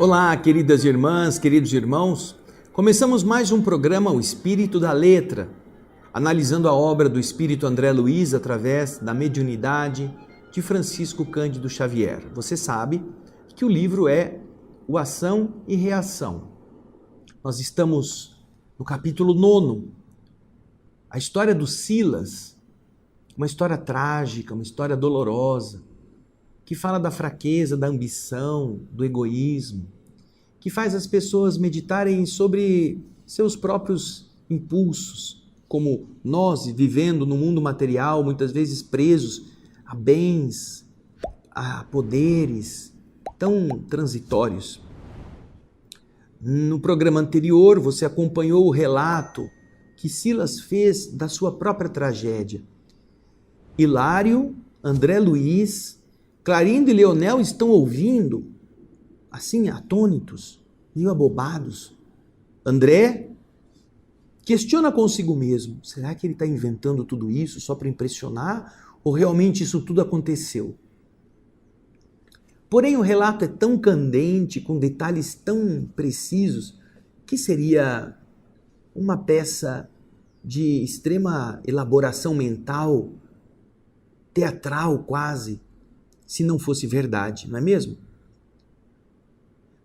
Olá, queridas irmãs, queridos irmãos. Começamos mais um programa O Espírito da Letra, analisando a obra do Espírito André Luiz através da mediunidade de Francisco Cândido Xavier. Você sabe que o livro é o Ação e Reação. Nós estamos no capítulo 9, a história do Silas, uma história trágica, uma história dolorosa, que fala da fraqueza, da ambição, do egoísmo, que faz as pessoas meditarem sobre seus próprios impulsos, como nós vivendo no mundo material, muitas vezes presos a bens, a poderes tão transitórios. No programa anterior, você acompanhou o relato que Silas fez da sua própria tragédia. Hilário, André Luiz, Clarindo e Leonel estão ouvindo, assim, atônitos, meio abobados. André questiona consigo mesmo, será que ele está inventando tudo isso só para impressionar ou realmente isso tudo aconteceu? Porém, o relato é tão candente, com detalhes tão precisos, que seria uma peça de extrema elaboração mental, teatral quase, se não fosse verdade, não é mesmo?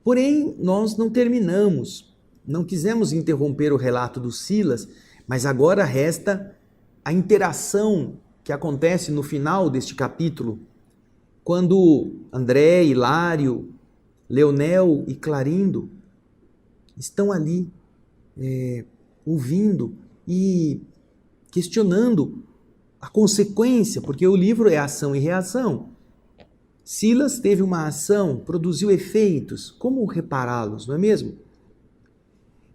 Porém, nós não terminamos, não quisemos interromper o relato do Silas, mas agora resta a interação que acontece no final deste capítulo, quando André, Hilário, Leonel e Clarindo estão ali ouvindo e questionando a consequência, porque o livro é ação e reação. Silas teve uma ação, produziu efeitos, como repará-los, não é mesmo?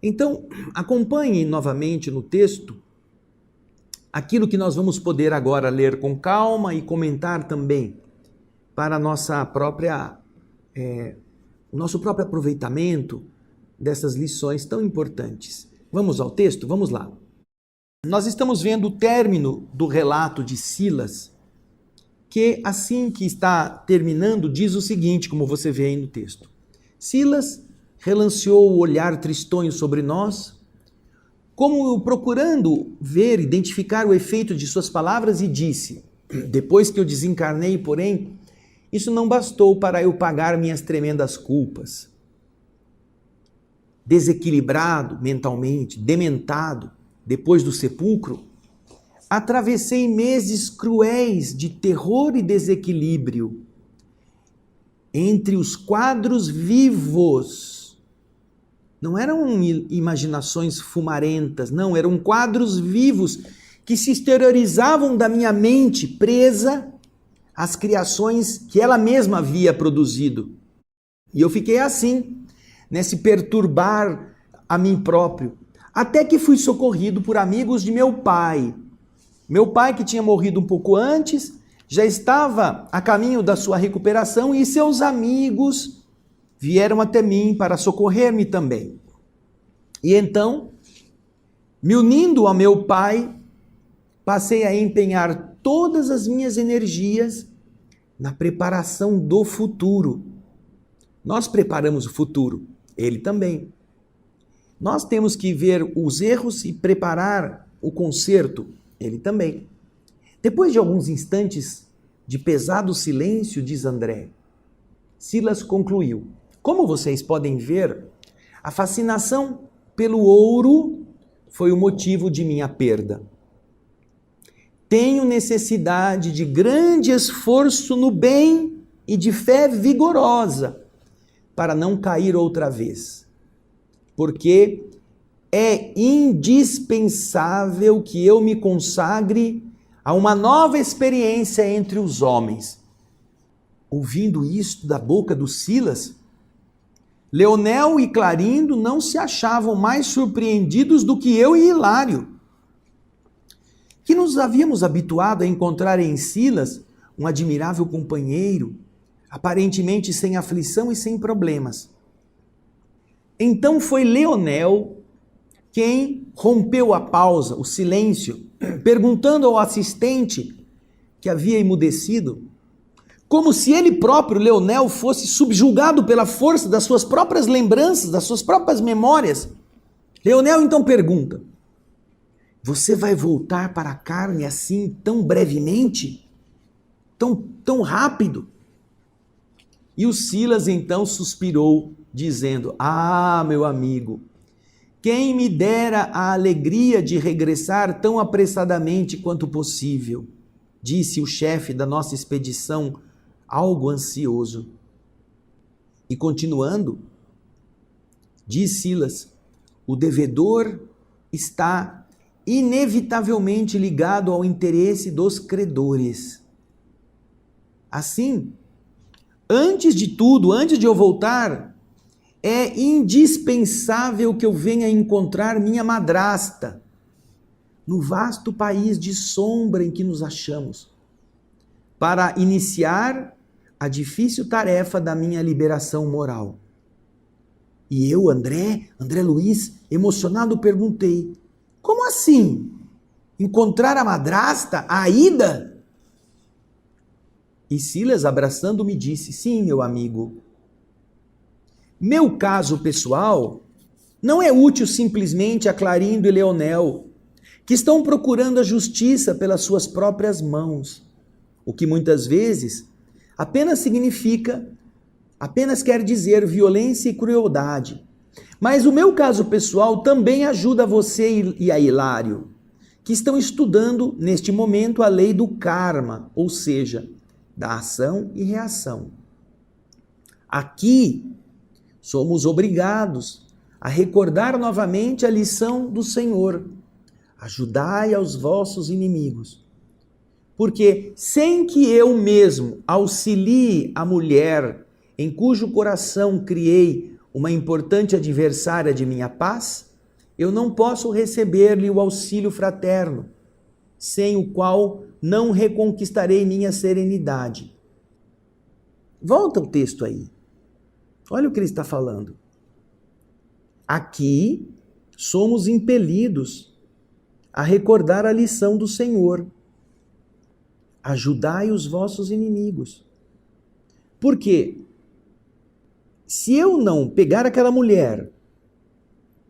Então, acompanhe novamente no texto aquilo que nós vamos poder agora ler com calma e comentar também para a nossa própria, o nosso próprio aproveitamento dessas lições tão importantes. Vamos ao texto? Vamos lá. Nós estamos vendo o término do relato de Silas, que assim que está terminando, diz o seguinte, como você vê aí no texto. Silas relanceou o olhar tristonho sobre nós, como procurando ver, identificar o efeito de suas palavras e disse, depois que eu desencarnei, porém, isso não bastou para eu pagar minhas tremendas culpas. Desequilibrado mentalmente, dementado, depois do sepulcro, atravessei meses cruéis de terror e desequilíbrio. Entre os quadros vivos, não eram imaginações fumarentas, não, eram quadros vivos que se exteriorizavam da minha mente presa às criações que ela mesma havia produzido. E eu fiquei assim, nesse perturbar a mim próprio, até que fui socorrido por amigos de meu pai. Meu pai, que tinha morrido um pouco antes, já estava a caminho da sua recuperação e seus amigos vieram até mim para socorrer-me também. E então, me unindo a meu pai, passei a empenhar todas as minhas energias na preparação do futuro. Nós preparamos o futuro, ele também. Nós temos que ver os erros e preparar o conserto, ele também. Depois de alguns instantes de pesado silêncio, diz André, Silas concluiu. Como vocês podem ver, a fascinação pelo ouro foi o motivo de minha perda. Tenho necessidade de grande esforço no bem e de fé vigorosa para não cair outra vez. Porque é indispensável que eu me consagre a uma nova experiência entre os homens. Ouvindo isto da boca do Silas, Leonel e Clarindo não se achavam mais surpreendidos do que eu e Hilário, que nos havíamos habituado a encontrar em Silas um admirável companheiro, aparentemente sem aflição e sem problemas. Então foi Leonel quem rompeu a pausa, o silêncio, perguntando ao assistente que havia emudecido, como se ele próprio, Leonel, fosse subjugado pela força das suas próprias lembranças, das suas próprias memórias. Leonel então pergunta: você vai voltar para a carne assim tão brevemente? Tão rápido? E o Silas então suspirou, dizendo: ah, meu amigo, quem me dera a alegria de regressar tão apressadamente quanto possível, disse o chefe da nossa expedição, algo ansioso. E continuando, diz Silas: o devedor está inevitavelmente ligado ao interesse dos credores. Assim, antes de tudo, antes de eu voltar, é indispensável que eu venha encontrar minha madrasta no vasto país de sombra em que nos achamos, para iniciar a difícil tarefa da minha liberação moral. E eu, André Luiz, emocionado, perguntei: como assim? Encontrar a madrasta, a Aida? E Silas, abraçando-me, disse: sim, meu amigo. Meu caso pessoal não é útil simplesmente a Clarindo e Leonel, que estão procurando a justiça pelas suas próprias mãos, o que muitas vezes apenas quer dizer violência e crueldade. Mas o meu caso pessoal também ajuda você e a Hilário, que estão estudando neste momento a lei do karma, ou seja, da ação e reação. Aqui somos obrigados a recordar novamente a lição do Senhor: ajudai aos vossos inimigos. Porque sem que eu mesmo auxilie a mulher em cujo coração criei uma importante adversária de minha paz, eu não posso receber-lhe o auxílio fraterno, sem o qual não reconquistarei minha serenidade. Volta o texto aí. Olha o que ele está falando. Aqui somos impelidos a recordar a lição do Senhor: ajudai os vossos inimigos. Por quê? Se eu não pegar aquela mulher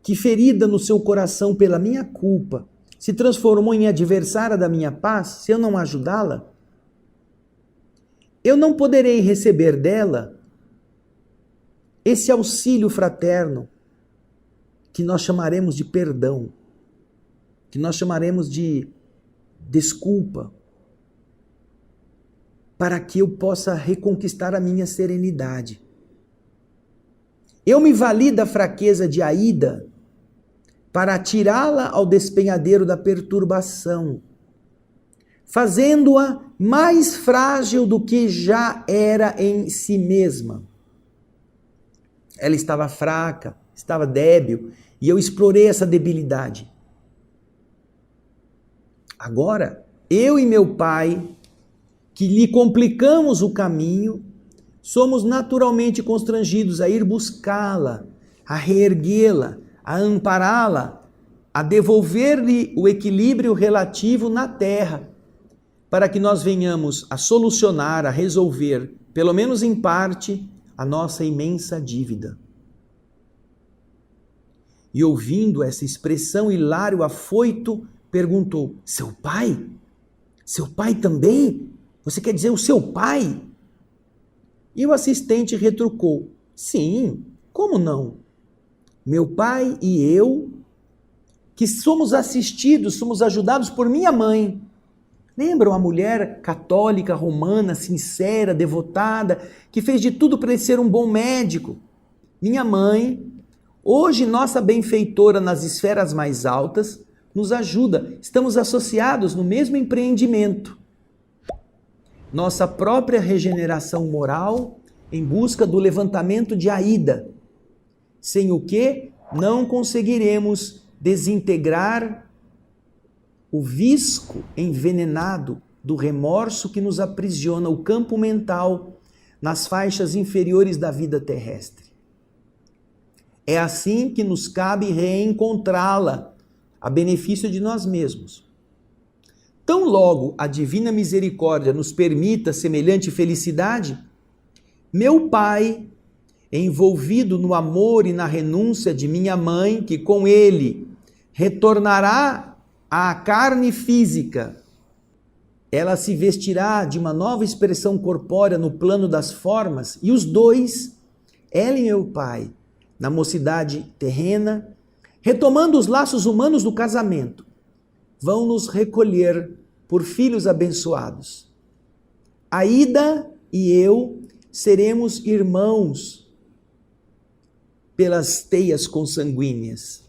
que, ferida no seu coração pela minha culpa, se transformou em adversária da minha paz, se eu não ajudá-la, eu não poderei receber dela esse auxílio fraterno que nós chamaremos de perdão, que nós chamaremos de desculpa, para que eu possa reconquistar a minha serenidade. Eu me vali da fraqueza de Aida para atirá-la ao despenhadeiro da perturbação, fazendo-a mais frágil do que já era em si mesma. Ela estava fraca, estava débil, e eu explorei essa debilidade. Agora, eu e meu pai, que lhe complicamos o caminho, somos naturalmente constrangidos a ir buscá-la, a reerguê-la, a ampará-la, a devolver-lhe o equilíbrio relativo na terra, para que nós venhamos a solucionar, a resolver, pelo menos em parte, a nossa imensa dívida. E ouvindo essa expressão, Hilário, afoito, perguntou: seu pai? Seu pai também? Você quer dizer o seu pai? E o assistente retrucou: sim, como não? Meu pai e eu, que somos assistidos, somos ajudados por minha mãe. Lembram a mulher católica, romana, sincera, devotada, que fez de tudo para ele ser um bom médico? Minha mãe, hoje nossa benfeitora nas esferas mais altas, nos ajuda. Estamos associados no mesmo empreendimento. Nossa própria regeneração moral em busca do levantamento de Aida, sem o que não conseguiremos desintegrar o visco envenenado do remorso que nos aprisiona o campo mental nas faixas inferiores da vida terrestre. É assim que nos cabe reencontrá-la a benefício de nós mesmos. Tão logo a divina misericórdia nos permita semelhante felicidade, meu Pai, envolvido no amor e na renúncia de minha mãe, que com ele retornará à carne física, ela se vestirá de uma nova expressão corpórea no plano das formas, e os dois, ela e meu Pai, na mocidade terrena, retomando os laços humanos do casamento, vão nos recolher por filhos abençoados. Aida e eu seremos irmãos pelas teias consanguíneas.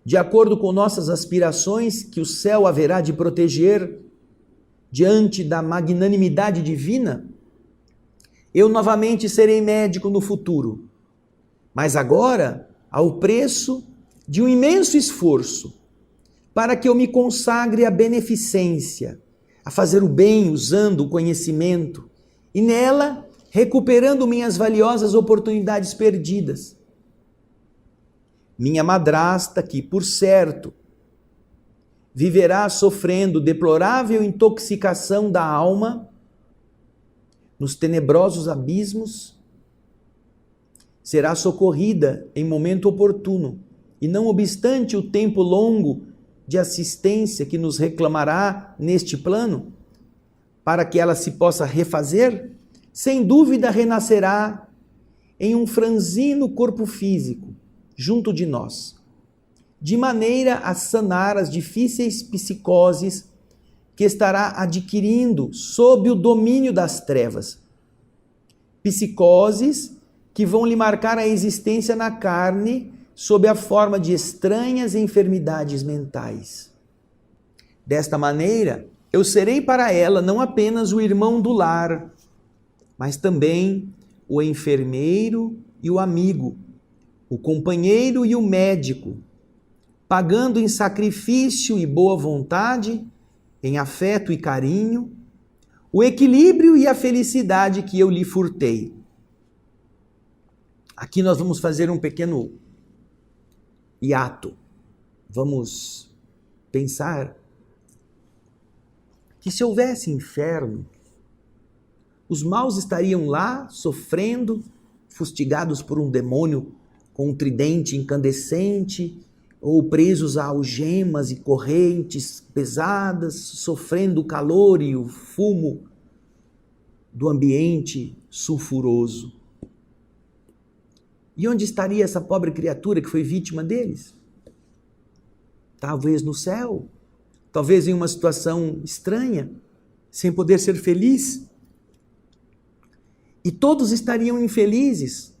De acordo com nossas aspirações, que o céu haverá de proteger diante da magnanimidade divina, eu novamente serei médico no futuro, mas agora ao preço de um imenso esforço para que eu me consagre à beneficência, a fazer o bem usando o conhecimento e nela recuperando minhas valiosas oportunidades perdidas. Minha madrasta, que, por certo, viverá sofrendo deplorável intoxicação da alma nos tenebrosos abismos, será socorrida em momento oportuno, e não obstante o tempo longo de assistência que nos reclamará neste plano, para que ela se possa refazer, sem dúvida renascerá em um franzino corpo físico, junto de nós, de maneira a sanar as difíceis psicoses que estará adquirindo sob o domínio das trevas. Psicoses que vão lhe marcar a existência na carne sob a forma de estranhas enfermidades mentais. Desta maneira, eu serei para ela não apenas o irmão do lar, mas também o enfermeiro e o amigo, o companheiro e o médico, pagando em sacrifício e boa vontade, em afeto e carinho, o equilíbrio e a felicidade que eu lhe furtei. Aqui nós vamos fazer um pequeno hiato. Vamos pensar que se houvesse inferno, os maus estariam lá sofrendo, fustigados por um demônio com um tridente incandescente, ou presos a algemas e correntes pesadas, sofrendo o calor e o fumo do ambiente sulfuroso. E onde estaria essa pobre criatura que foi vítima deles? Talvez no céu, talvez em uma situação estranha, sem poder ser feliz. E todos estariam infelizes.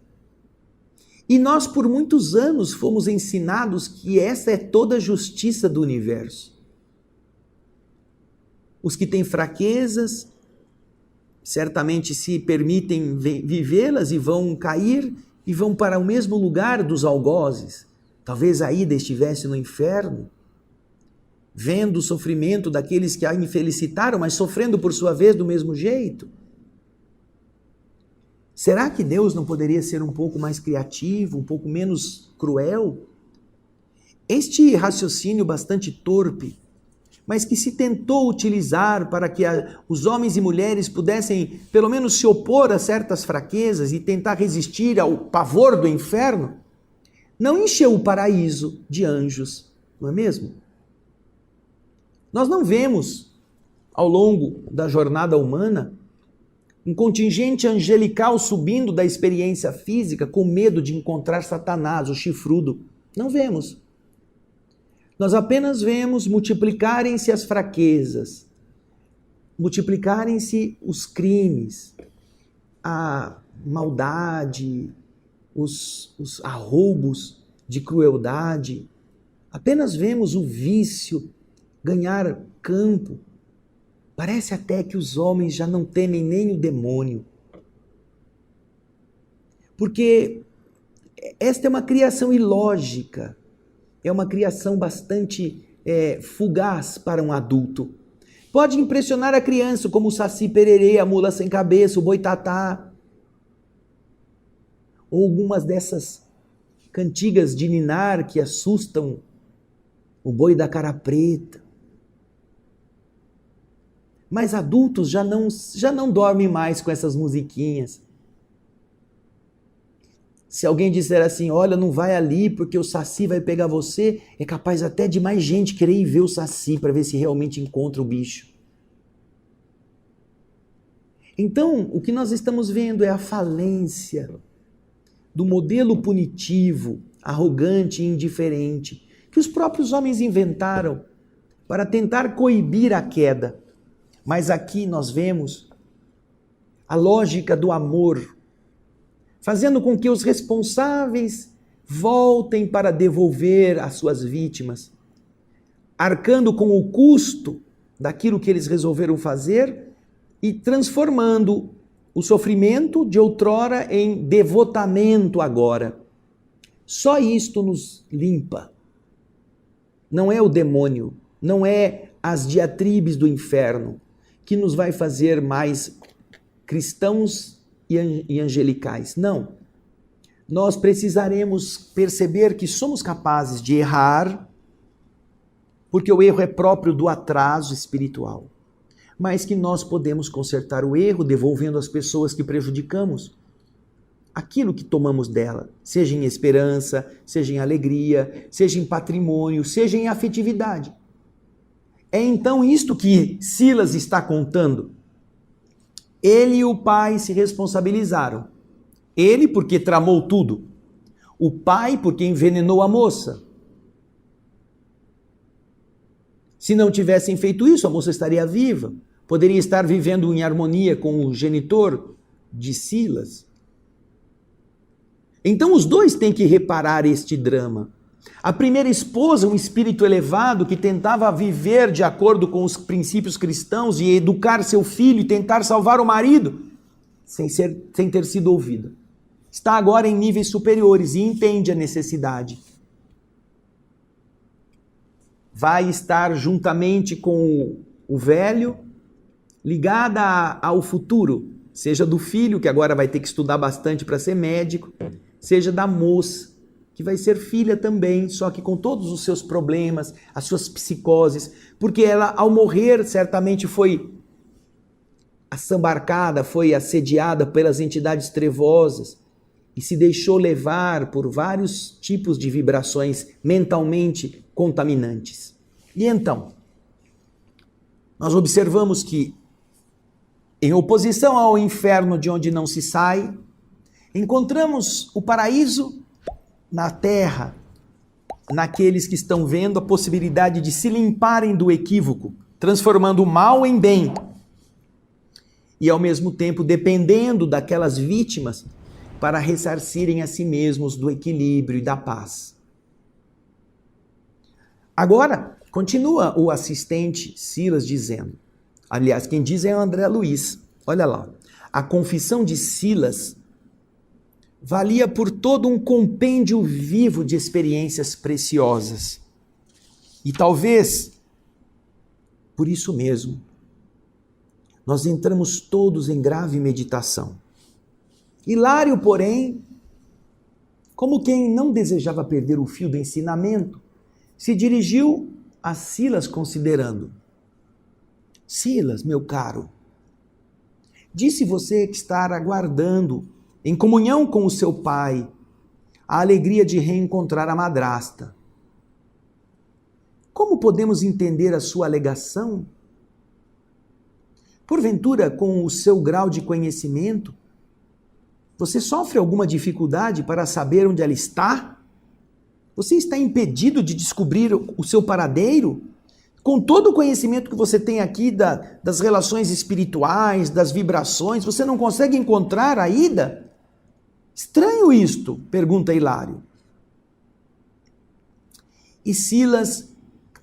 E nós, por muitos anos, fomos ensinados que essa é toda a justiça do universo. Os que têm fraquezas, certamente se permitem vivê-las e vão cair e vão para o mesmo lugar dos algozes. Talvez a Aida estivesse no inferno, vendo o sofrimento daqueles que a infelicitaram, mas sofrendo por sua vez do mesmo jeito. Será que Deus não poderia ser um pouco mais criativo, um pouco menos cruel? Este raciocínio bastante torpe, mas que se tentou utilizar para que os homens e mulheres pudessem pelo menos se opor a certas fraquezas e tentar resistir ao pavor do inferno, não encheu o paraíso de anjos, não é mesmo? Nós não vemos, ao longo da jornada humana, um contingente angelical subindo da experiência física com medo de encontrar Satanás, o chifrudo. Não vemos. Nós apenas vemos multiplicarem-se as fraquezas, multiplicarem-se os crimes, a maldade, os arroubos de crueldade. Apenas vemos o vício ganhar campo. Parece até que os homens já não temem nem o demônio. Porque esta é uma criação ilógica, é uma criação bastante fugaz para um adulto. Pode impressionar a criança, como o Saci Pererê, a mula sem cabeça, o boitatá, ou algumas dessas cantigas de ninar que assustam o boi da cara preta. Mas adultos já não dormem mais com essas musiquinhas. Se alguém disser assim, olha, não vai ali porque o Saci vai pegar você, é capaz até de mais gente querer ir ver o Saci para ver se realmente encontra o bicho. Então, o que nós estamos vendo é a falência do modelo punitivo, arrogante e indiferente, que os próprios homens inventaram para tentar coibir a queda. Mas aqui nós vemos a lógica do amor, fazendo com que os responsáveis voltem para devolver as suas vítimas, arcando com o custo daquilo que eles resolveram fazer e transformando o sofrimento de outrora em devotamento agora. Só isto nos limpa. Não é o demônio, não é as diatribes do inferno que nos vai fazer mais cristãos e angelicais. Não. Nós precisaremos perceber que somos capazes de errar, porque o erro é próprio do atraso espiritual, mas que nós podemos consertar o erro devolvendo às pessoas que prejudicamos aquilo que tomamos dela, seja em esperança, seja em alegria, seja em patrimônio, seja em afetividade. É então isto que Silas está contando. Ele e o pai se responsabilizaram. Ele porque tramou tudo. O pai porque envenenou a moça. Se não tivessem feito isso, a moça estaria viva. Poderia estar vivendo em harmonia com o genitor de Silas. Então os dois têm que reparar este drama. A primeira esposa, um espírito elevado que tentava viver de acordo com os princípios cristãos e educar seu filho e tentar salvar o marido, sem ter sido ouvida. Está agora em níveis superiores e entende a necessidade. Vai estar juntamente com o velho, ligada ao futuro, seja do filho, que agora vai ter que estudar bastante para ser médico, seja da moça, que vai ser filha também, só que com todos os seus problemas, as suas psicoses, porque ela, ao morrer, certamente foi assambarcada, foi assediada pelas entidades trevosas e se deixou levar por vários tipos de vibrações mentalmente contaminantes. E então, nós observamos que, em oposição ao inferno de onde não se sai, encontramos o paraíso na terra, naqueles que estão vendo a possibilidade de se limparem do equívoco, transformando o mal em bem. E ao mesmo tempo dependendo daquelas vítimas para ressarcirem a si mesmos do equilíbrio e da paz. Agora, continua o assistente Silas dizendo, aliás, quem diz é André Luiz, olha lá, a confissão de Silas valia por todo um compêndio vivo de experiências preciosas. E talvez, por isso mesmo, nós entramos todos em grave meditação. Hilário, porém, como quem não desejava perder o fio do ensinamento, se dirigiu a Silas considerando: Silas, meu caro, disse você que estar aguardando, em comunhão com o seu pai, a alegria de reencontrar a madrasta. Como podemos entender a sua alegação? Porventura, com o seu grau de conhecimento, você sofre alguma dificuldade para saber onde ela está? Você está impedido de descobrir o seu paradeiro? Com todo o conhecimento que você tem aqui das relações espirituais, das vibrações, você não consegue encontrar a ida? Estranho isto, pergunta Hilário. E Silas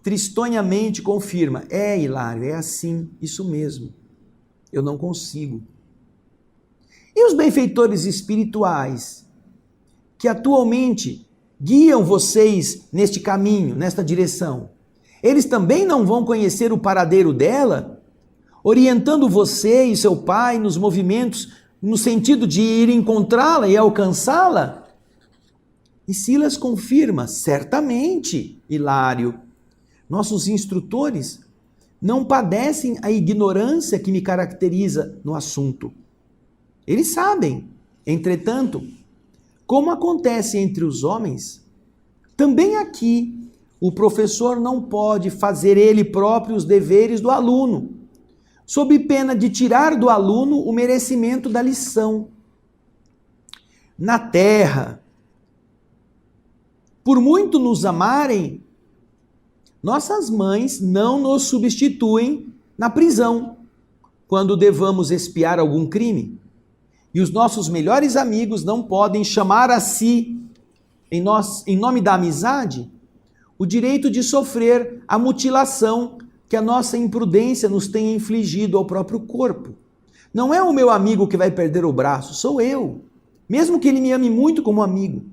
tristonhamente confirma: é, Hilário, é assim, isso mesmo. Eu não consigo. E os benfeitores espirituais que atualmente guiam vocês neste caminho, nesta direção, eles também não vão conhecer o paradeiro dela, orientando você e seu pai nos movimentos no sentido de ir encontrá-la e alcançá-la? E Silas confirma: certamente, Hilário, nossos instrutores não padecem a ignorância que me caracteriza no assunto. Eles sabem, entretanto, como acontece entre os homens, também aqui o professor não pode fazer ele próprio os deveres do aluno, sob pena de tirar do aluno o merecimento da lição. Na terra, por muito nos amarem, nossas mães não nos substituem na prisão, quando devamos expiar algum crime. E os nossos melhores amigos não podem chamar a si, em nome da amizade, o direito de sofrer a mutilação que a nossa imprudência nos tem infligido ao próprio corpo. Não é o meu amigo que vai perder o braço, sou eu, mesmo que ele me ame muito como amigo.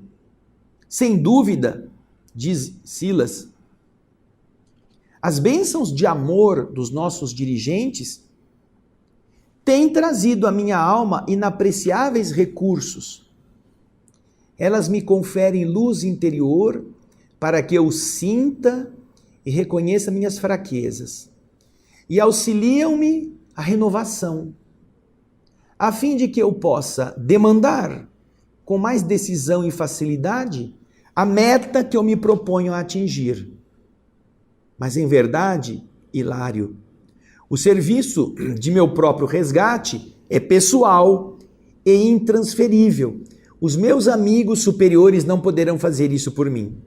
Sem dúvida, diz Silas, as bênçãos de amor dos nossos dirigentes têm trazido à minha alma inapreciáveis recursos. Elas me conferem luz interior para que eu sinta e reconheça minhas fraquezas e auxiliam-me à renovação, a fim de que eu possa demandar com mais decisão e facilidade a meta que eu me proponho a atingir. Mas em verdade, Hilário, o serviço de meu próprio resgate é pessoal e intransferível. Os meus amigos superiores não poderão fazer isso por mim.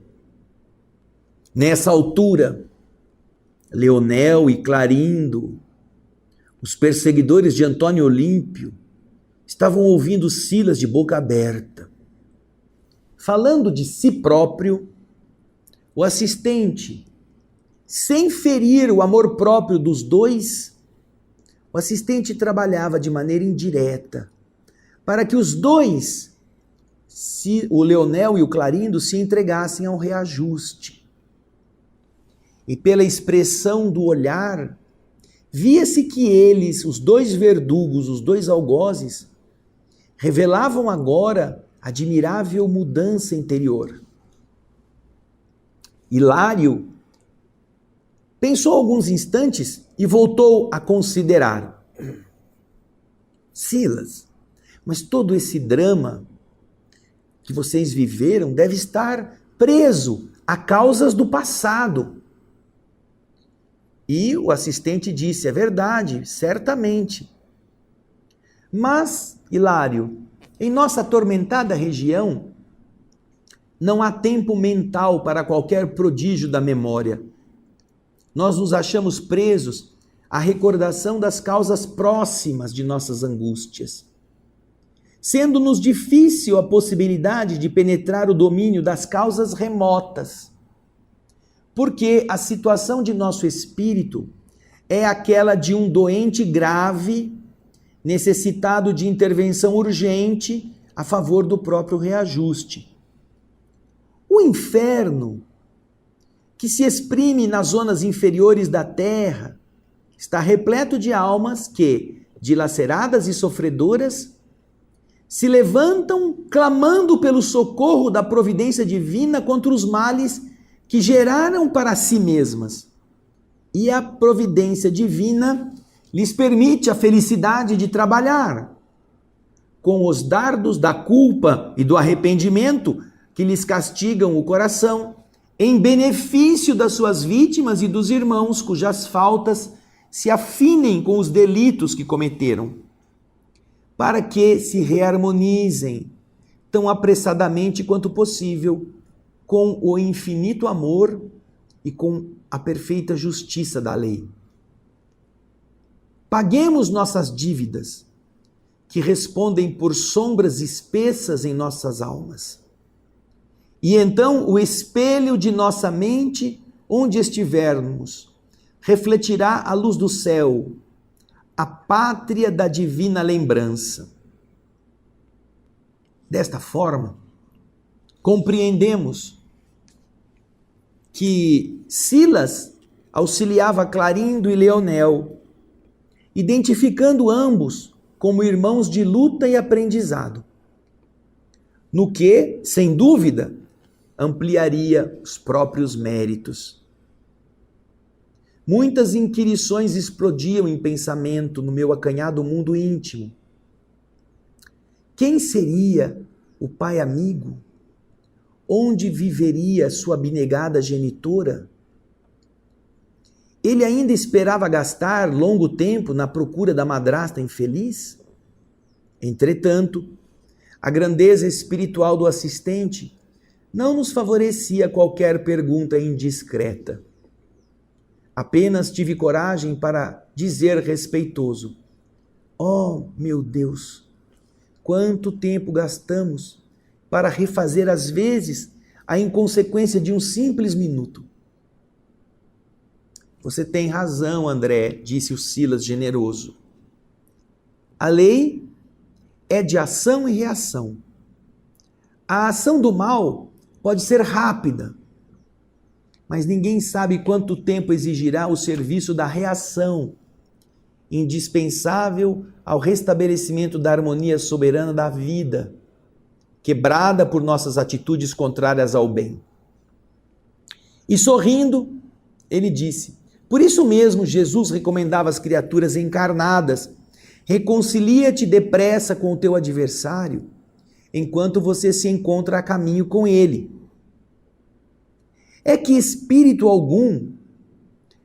Nessa altura, Leonel e Clarindo, os perseguidores de Antônio Olímpio, estavam ouvindo Silas de boca aberta. Falando de si próprio, o assistente, sem ferir o amor próprio dos dois, o assistente trabalhava de maneira indireta para que os dois, o Leonel e o Clarindo, se entregassem ao reajuste. E pela expressão do olhar, via-se que eles, os dois verdugos, os dois algozes, revelavam agora admirável mudança interior. Hilário pensou alguns instantes e voltou a considerar. Silas, mas todo esse drama que vocês viveram deve estar preso a causas do passado. E o assistente disse, é verdade, certamente. Mas, Hilário, em nossa atormentada região, não há tempo mental para qualquer prodígio da memória. Nós nos achamos presos à recordação das causas próximas de nossas angústias, sendo-nos difícil a possibilidade de penetrar o domínio das causas remotas, porque a situação de nosso espírito é aquela de um doente grave, necessitado de intervenção urgente a favor do próprio reajuste. O inferno, que se exprime nas zonas inferiores da terra, está repleto de almas que, dilaceradas e sofredoras, se levantam clamando pelo socorro da providência divina contra os males que geraram para si mesmas. E a providência divina lhes permite a felicidade de trabalhar com os dardos da culpa e do arrependimento que lhes castigam o coração, em benefício das suas vítimas e dos irmãos cujas faltas se afinem com os delitos que cometeram, para que se reharmonizem tão apressadamente quanto possível com o infinito amor e com a perfeita justiça da lei. Paguemos nossas dívidas, que respondem por sombras espessas em nossas almas. E então o espelho de nossa mente, onde estivermos, refletirá a luz do céu, a pátria da divina lembrança. Desta forma, compreendemos que Silas auxiliava Clarindo e Leonel, identificando ambos como irmãos de luta e aprendizado, no que, sem dúvida, ampliaria os próprios méritos. Muitas inquirições explodiam em pensamento no meu acanhado mundo íntimo. Quem seria o pai amigo? Onde viveria sua abnegada genitora? Ele ainda esperava gastar longo tempo na procura da madrasta infeliz? Entretanto, a grandeza espiritual do assistente não nos favorecia qualquer pergunta indiscreta. Apenas tive coragem para dizer respeitoso: "Oh, meu Deus, quanto tempo gastamos para refazer às vezes a inconsequência de um simples minuto." "Você tem razão, André", disse o Silas generoso. "A lei é de ação e reação. A ação do mal pode ser rápida, mas ninguém sabe quanto tempo exigirá o serviço da reação, indispensável ao restabelecimento da harmonia soberana da vida, quebrada por nossas atitudes contrárias ao bem." E sorrindo, ele disse: "Por isso mesmo, Jesus recomendava às criaturas encarnadas: reconcilia-te depressa com o teu adversário, enquanto você se encontra a caminho com ele. É que espírito algum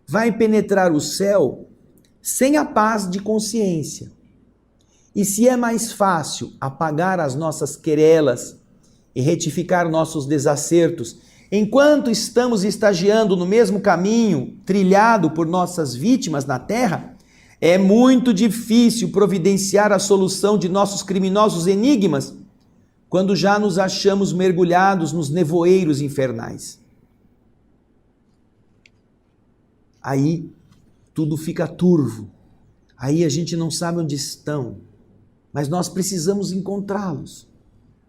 vai penetrar o céu sem a paz de consciência. E se é mais fácil apagar as nossas querelas e retificar nossos desacertos, enquanto estamos estagiando no mesmo caminho trilhado por nossas vítimas na terra, é muito difícil providenciar a solução de nossos criminosos enigmas quando já nos achamos mergulhados nos nevoeiros infernais. Aí tudo fica turvo, aí a gente não sabe onde estão, mas nós precisamos encontrá-los.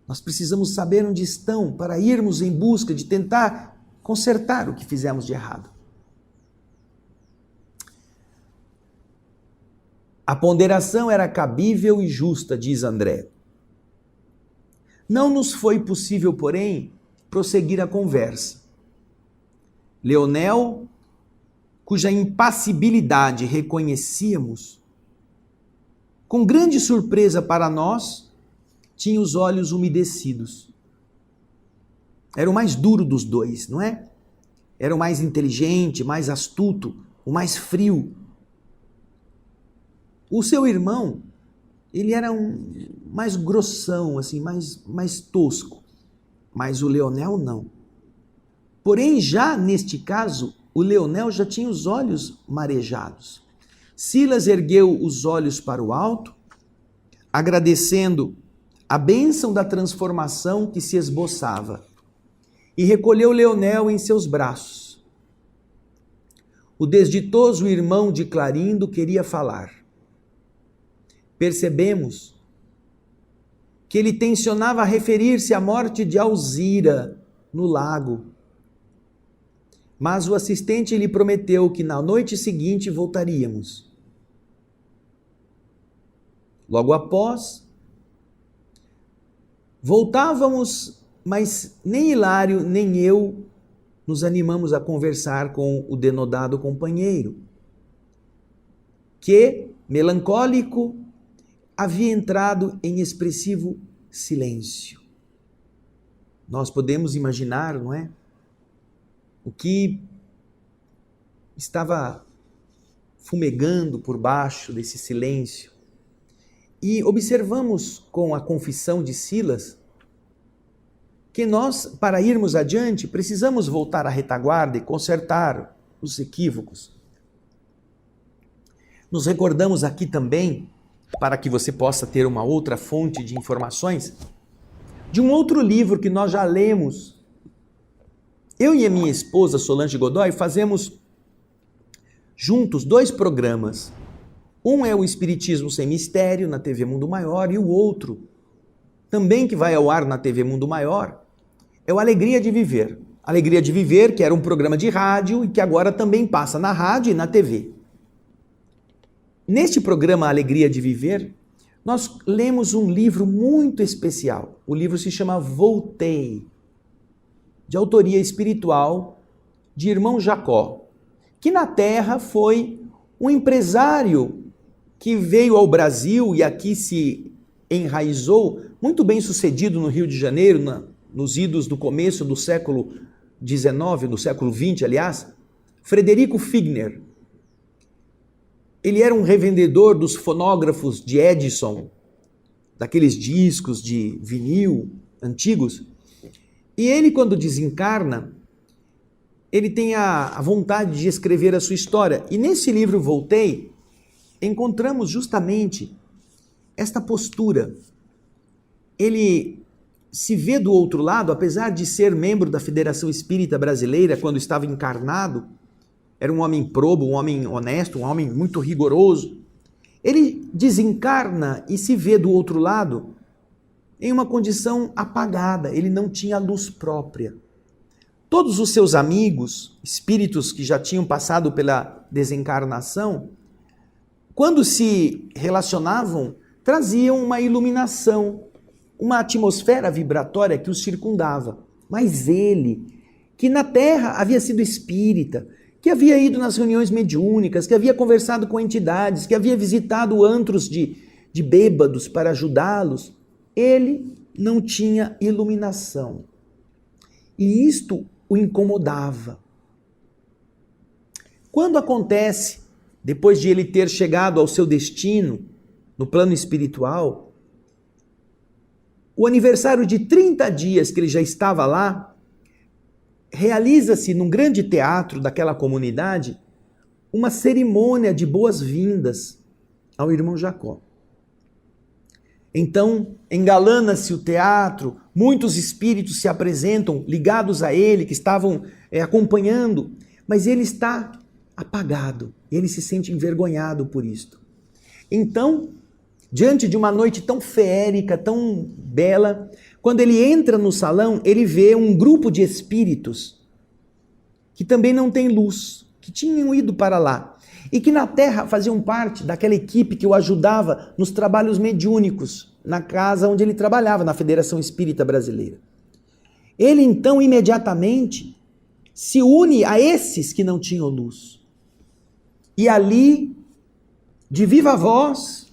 Nós precisamos saber onde estão para irmos em busca de tentar consertar o que fizemos de errado." A ponderação era cabível e justa, diz André. Não nos foi possível, porém, prosseguir a conversa. Leonel, cuja impassibilidade reconhecíamos, com grande surpresa para nós, tinha os olhos umedecidos. Era o mais duro dos dois, não é? Era o mais inteligente, mais astuto, o mais frio. O seu irmão, ele era mais grossão, assim, mais tosco. Mas o Leonel não. Porém, já neste caso, o Leonel já tinha os olhos marejados. Silas ergueu os olhos para o alto, agradecendo a bênção da transformação que se esboçava, e recolheu Leonel em seus braços. O desditoso irmão de Clarindo queria falar. Percebemos que ele tensionava referir-se à morte de Alzira no lago. Mas o assistente lhe prometeu que na noite seguinte voltaríamos. Logo após, voltávamos, mas nem Hilário nem eu nos animamos a conversar com o denodado companheiro, que, melancólico, havia entrado em expressivo silêncio. Nós podemos imaginar, não é? O que estava fumegando por baixo desse silêncio. E observamos com a confissão de Silas que nós, para irmos adiante, precisamos voltar à retaguarda e consertar os equívocos. Nos recordamos aqui também, para que você possa ter uma outra fonte de informações, de um outro livro que nós já lemos. Eu e a minha esposa, Solange Godoy, fazemos juntos 2 programas. Um é o Espiritismo Sem Mistério, na TV Mundo Maior, e o outro, também que vai ao ar na TV Mundo Maior, é o Alegria de Viver. Alegria de Viver, que era um programa de rádio e que agora também passa na rádio e na TV. Neste programa Alegria de Viver, nós lemos um livro muito especial. O livro se chama Voltei, de autoria espiritual de Irmão Jacó, que na Terra foi um empresário que veio ao Brasil e aqui se enraizou, muito bem sucedido no Rio de Janeiro, nos idos do começo do século XIX, do século XX, aliás, Frederico Figner. Ele era um revendedor dos fonógrafos de Edison, daqueles discos de vinil antigos. E ele, quando desencarna, ele tem a vontade de escrever a sua história. E nesse livro Voltei, encontramos justamente esta postura. Ele se vê do outro lado, apesar de ser membro da Federação Espírita Brasileira quando estava encarnado, era um homem probo, um homem honesto, um homem muito rigoroso. Ele desencarna e se vê do outro lado em uma condição apagada, ele não tinha luz própria. Todos os seus amigos, espíritos que já tinham passado pela desencarnação, quando se relacionavam, traziam uma iluminação, uma atmosfera vibratória que os circundava. Mas ele, que na Terra havia sido espírita, que havia ido nas reuniões mediúnicas, que havia conversado com entidades, que havia visitado antros de bêbados para ajudá-los, ele não tinha iluminação. E isto o incomodava. Quando acontece, depois de ele ter chegado ao seu destino, no plano espiritual, o aniversário de 30 dias que ele já estava lá, realiza-se num grande teatro daquela comunidade uma cerimônia de boas-vindas ao irmão Jacó. Então, engalana-se o teatro, muitos espíritos se apresentam ligados a ele, que estavam acompanhando, mas ele está apagado, ele se sente envergonhado por isto. Então, diante de uma noite tão feérica, tão bela, quando ele entra no salão, ele vê um grupo de espíritos que também não tem luz, que tinham ido para lá e que na Terra faziam parte daquela equipe que o ajudava nos trabalhos mediúnicos, na casa onde ele trabalhava, na Federação Espírita Brasileira. Ele então imediatamente se une a esses que não tinham luz. E ali, de viva voz,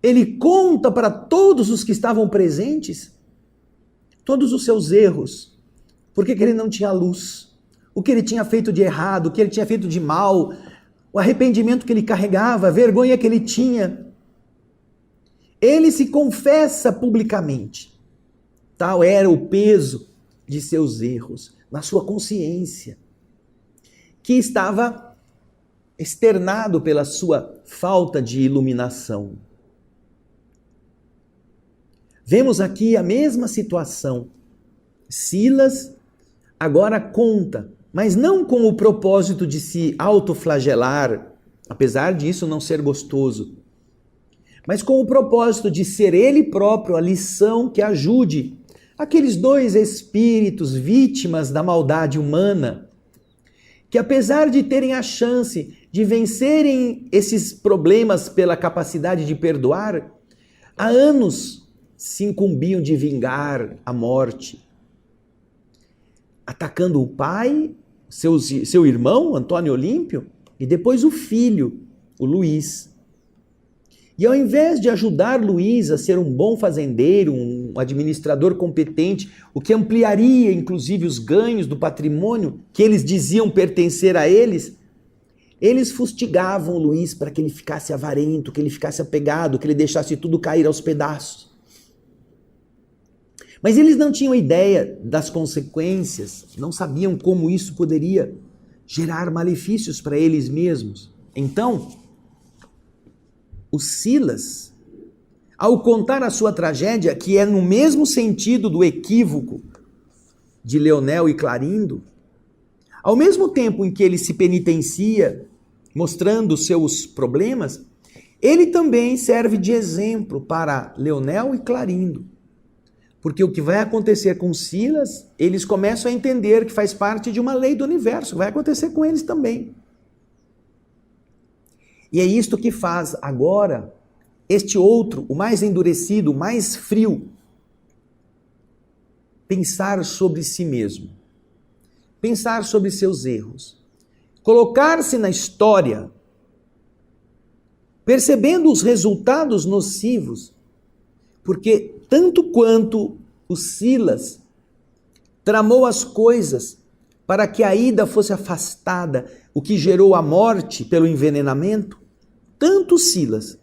ele conta para todos os que estavam presentes todos os seus erros, porque ele não tinha luz, o que ele tinha feito de errado, o que ele tinha feito de mal, o arrependimento que ele carregava, a vergonha que ele tinha. Ele se confessa publicamente. Tal era o peso de seus erros na sua consciência, que estava externado pela sua falta de iluminação. Vemos aqui a mesma situação. Silas agora conta, mas não com o propósito de se autoflagelar, apesar disso não ser gostoso, mas com o propósito de ser ele próprio a lição que ajude aqueles dois espíritos vítimas da maldade humana, que apesar de terem a chance de vencerem esses problemas pela capacidade de perdoar, há anos se incumbiam de vingar a morte, atacando o pai, seu irmão, Antônio Olímpio, e depois o filho, o Luiz. E ao invés de ajudar Luiz a ser um bom fazendeiro, um administrador competente, o que ampliaria inclusive os ganhos do patrimônio que eles diziam pertencer a eles, eles fustigavam Luiz para que ele ficasse avarento, que ele ficasse apegado, que ele deixasse tudo cair aos pedaços. Mas eles não tinham ideia das consequências, não sabiam como isso poderia gerar malefícios para eles mesmos. Então, o Silas, ao contar a sua tragédia, que é no mesmo sentido do equívoco de Leonel e Clarindo, ao mesmo tempo em que ele se penitencia, mostrando seus problemas, ele também serve de exemplo para Leonel e Clarindo. Porque o que vai acontecer com Silas, eles começam a entender que faz parte de uma lei do universo, vai acontecer com eles também. E é isto que faz agora este outro, o mais endurecido, o mais frio, pensar sobre si mesmo, pensar sobre seus erros. colocar-se na história, percebendo os resultados nocivos, porque tanto quanto o Silas tramou as coisas para que a Ida fosse afastada, o que gerou a morte pelo envenenamento, tanto Silas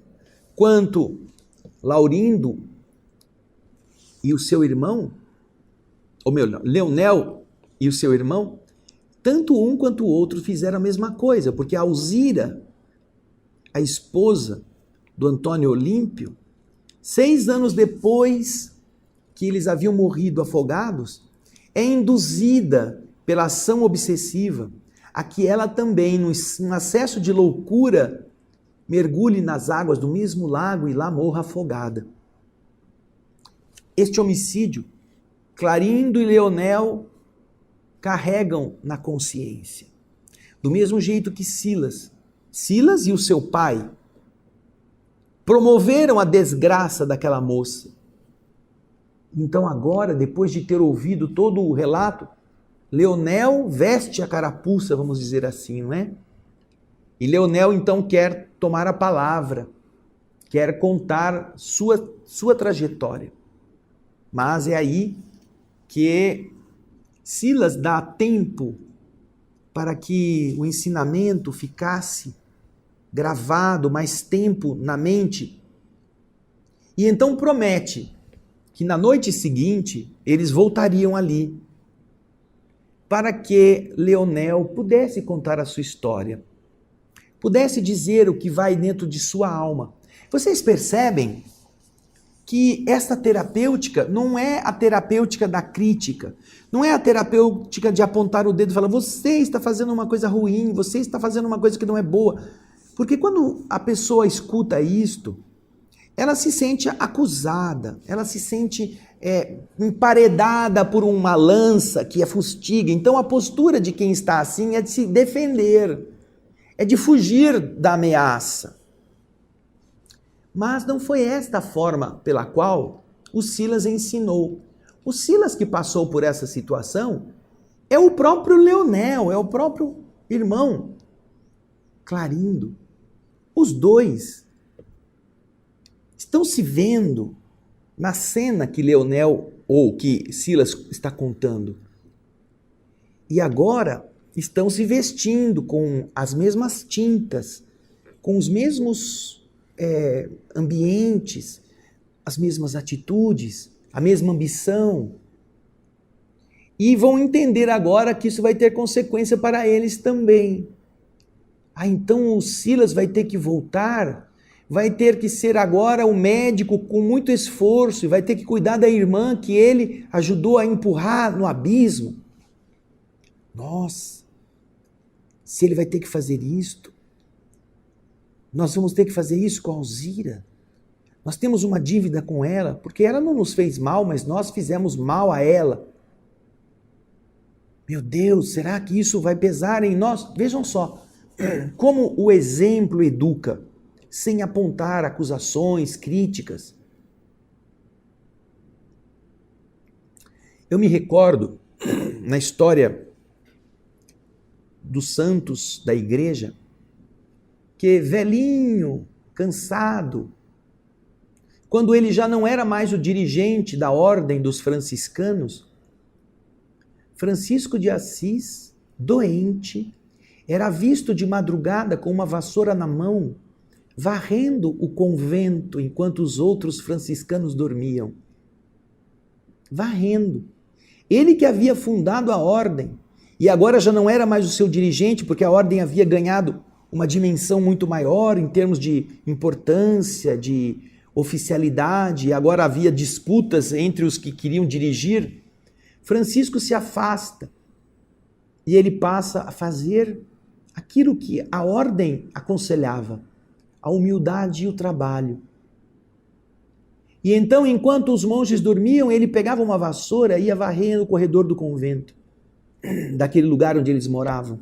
quanto Laurindo e o seu irmão, Leonel e o seu irmão, tanto um quanto o outro fizeram a mesma coisa, porque a Alzira, a esposa do Antônio Olímpio, 6 anos depois que eles haviam morrido afogados, é induzida pela ação obsessiva a que ela também, num acesso de loucura, mergulhe nas águas do mesmo lago e lá morra afogada. Este homicídio, Clarindo e Leonel carregam na consciência. Do mesmo jeito que Silas e o seu pai promoveram a desgraça daquela moça. Então agora, depois de ter ouvido todo o relato, Leonel veste a carapuça, vamos dizer assim, não é? E Leonel então quer tomar a palavra, quer contar sua trajetória. Mas é aí que Silas dá tempo para que o ensinamento ficasse gravado mais tempo na mente. E então promete que na noite seguinte eles voltariam ali para que Leonel pudesse contar a sua história, pudesse dizer o que vai dentro de sua alma. Vocês percebem que esta terapêutica não é a terapêutica da crítica, não é a terapêutica de apontar o dedo e falar, você está fazendo uma coisa ruim, você está fazendo uma coisa que não é boa. Porque quando a pessoa escuta isto, ela se sente acusada, ela se sente emparedada por uma lança que a fustiga. Então a postura de quem está assim é de se defender, é de fugir da ameaça. Mas não foi esta a forma pela qual o Silas ensinou. O Silas que passou por essa situação é o próprio Leonel, é o próprio irmão Clarindo. Os dois estão se vendo na cena que Leonel ou que Silas está contando. E agora estão se vestindo com as mesmas tintas, com os mesmos ambientes, as mesmas atitudes, a mesma ambição. E vão entender agora que isso vai ter consequência para eles também. Então o Silas vai ter que voltar, vai ter que ser agora o médico com muito esforço, e vai ter que cuidar da irmã que ele ajudou a empurrar no abismo. Nossa, se ele vai ter que fazer isto, nós vamos ter que fazer isso com a Alzira. Nós temos uma dívida com ela, porque ela não nos fez mal, mas nós fizemos mal a ela. Meu Deus, será que isso vai pesar em nós? Vejam só, como o exemplo educa, sem apontar acusações, críticas. Eu me recordo, na história dos santos da igreja, que velhinho, cansado, quando ele já não era mais o dirigente da ordem dos franciscanos, Francisco de Assis, doente, era visto de madrugada com uma vassoura na mão, varrendo o convento enquanto os outros franciscanos dormiam. Varrendo. Ele que havia fundado a ordem e agora já não era mais o seu dirigente, porque a ordem havia ganhado uma dimensão muito maior em termos de importância, de oficialidade, e agora havia disputas entre os que queriam dirigir. Francisco se afasta e ele passa a fazer aquilo que a ordem aconselhava, a humildade e o trabalho. E então, enquanto os monges dormiam, ele pegava uma vassoura e ia varrendo o corredor do convento, daquele lugar onde eles moravam,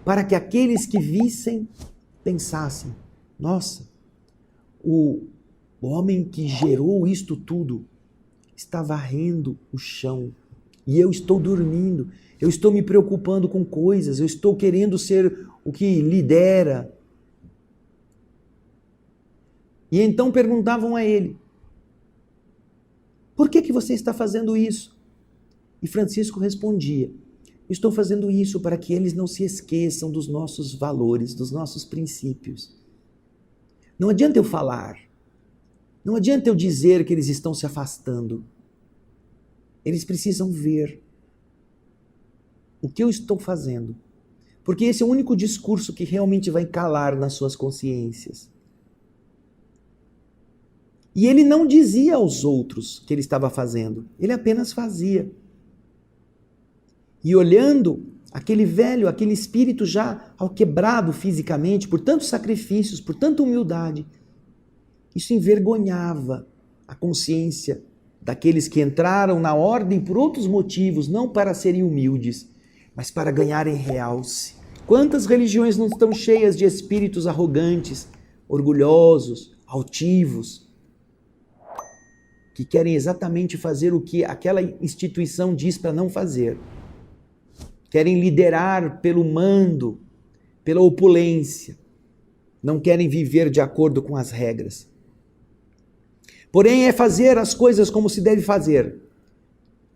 para que aqueles que vissem pensassem, nossa, o homem que gerou isto tudo está varrendo o chão, E eu estou dormindo, eu estou me preocupando com coisas, eu estou querendo ser o que lidera. E então perguntavam a ele, por que você está fazendo isso? E Francisco respondia, estou fazendo isso para que eles não se esqueçam dos nossos valores, dos nossos princípios. Não adianta eu falar, não adianta eu dizer que eles estão se afastando. Eles precisam ver o que eu estou fazendo, porque esse é o único discurso que realmente vai calar nas suas consciências. E ele não dizia aos outros que ele estava fazendo, ele apenas fazia. E olhando aquele velho, aquele espírito já alquebrado fisicamente, por tantos sacrifícios, por tanta humildade, isso envergonhava a consciência daqueles que entraram na ordem por outros motivos, não para serem humildes, mas para ganharem realce. Quantas religiões não estão cheias de espíritos arrogantes, orgulhosos, altivos, que querem exatamente fazer o que aquela instituição diz para não fazer. Querem liderar pelo mando, pela opulência. Não querem viver de acordo com as regras. Porém, é fazer as coisas como se deve fazer.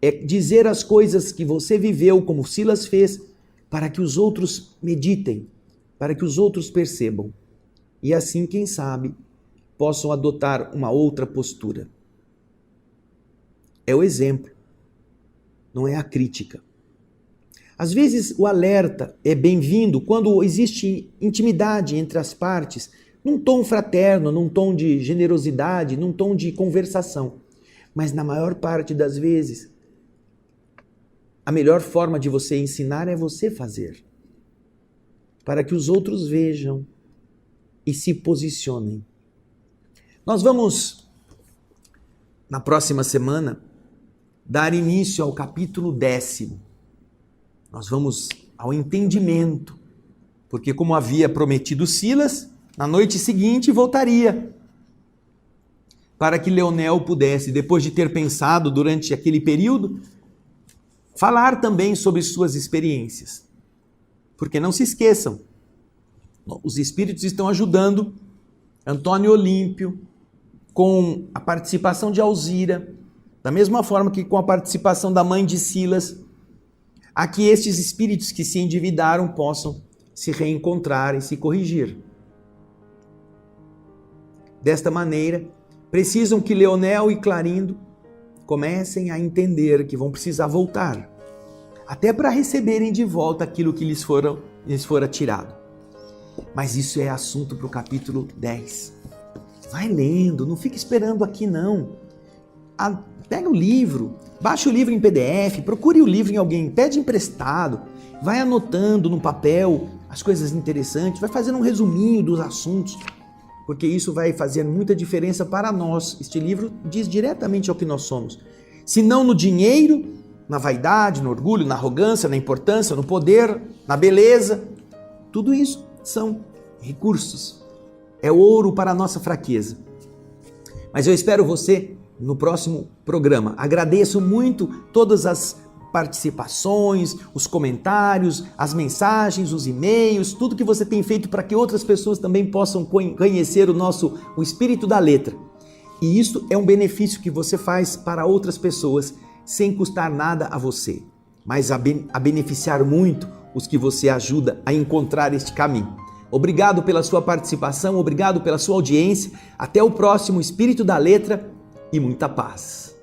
É dizer as coisas que você viveu, como Silas fez, para que os outros meditem, para que os outros percebam. E assim, quem sabe, possam adotar uma outra postura. É o exemplo, não é a crítica. Às vezes o alerta é bem-vindo quando existe intimidade entre as partes, num tom fraterno, num tom de generosidade, num tom de conversação. Mas na maior parte das vezes, a melhor forma de você ensinar é você fazer, para que os outros vejam e se posicionem. Nós vamos, na próxima semana, dar início ao capítulo 10. Nós vamos ao entendimento, porque como havia prometido Silas, na noite seguinte voltaria, para que Leonel pudesse, depois de ter pensado durante aquele período, falar também sobre suas experiências. Porque não se esqueçam, os espíritos estão ajudando Antônio Olímpio, com a participação de Alzira, da mesma forma que com a participação da mãe de Silas, a que estes espíritos que se endividaram possam se reencontrar e se corrigir. Desta maneira, precisam que Leonel e Clarindo comecem a entender que vão precisar voltar, até para receberem de volta aquilo que lhes fora tirado. Mas isso é assunto para o capítulo 10. Vai lendo, não fica esperando aqui não. Pega o livro, baixa o livro em PDF, procure o livro em alguém, pede emprestado, vai anotando no papel as coisas interessantes, vai fazendo um resuminho dos assuntos, porque isso vai fazer muita diferença para nós. Este livro diz diretamente ao que nós somos. Se não no dinheiro, na vaidade, no orgulho, na arrogância, na importância, no poder, na beleza, tudo isso são recursos. É ouro para a nossa fraqueza. Mas eu espero você no próximo programa. Agradeço muito todas as participações, os comentários, as mensagens, os e-mails, tudo que você tem feito para que outras pessoas também possam conhecer o espírito da letra. E isso é um benefício que você faz para outras pessoas sem custar nada a você, mas a beneficiar muito os que você ajuda a encontrar este caminho. Obrigado pela sua participação, obrigado pela sua audiência. Até o próximo Espírito da Letra e muita paz.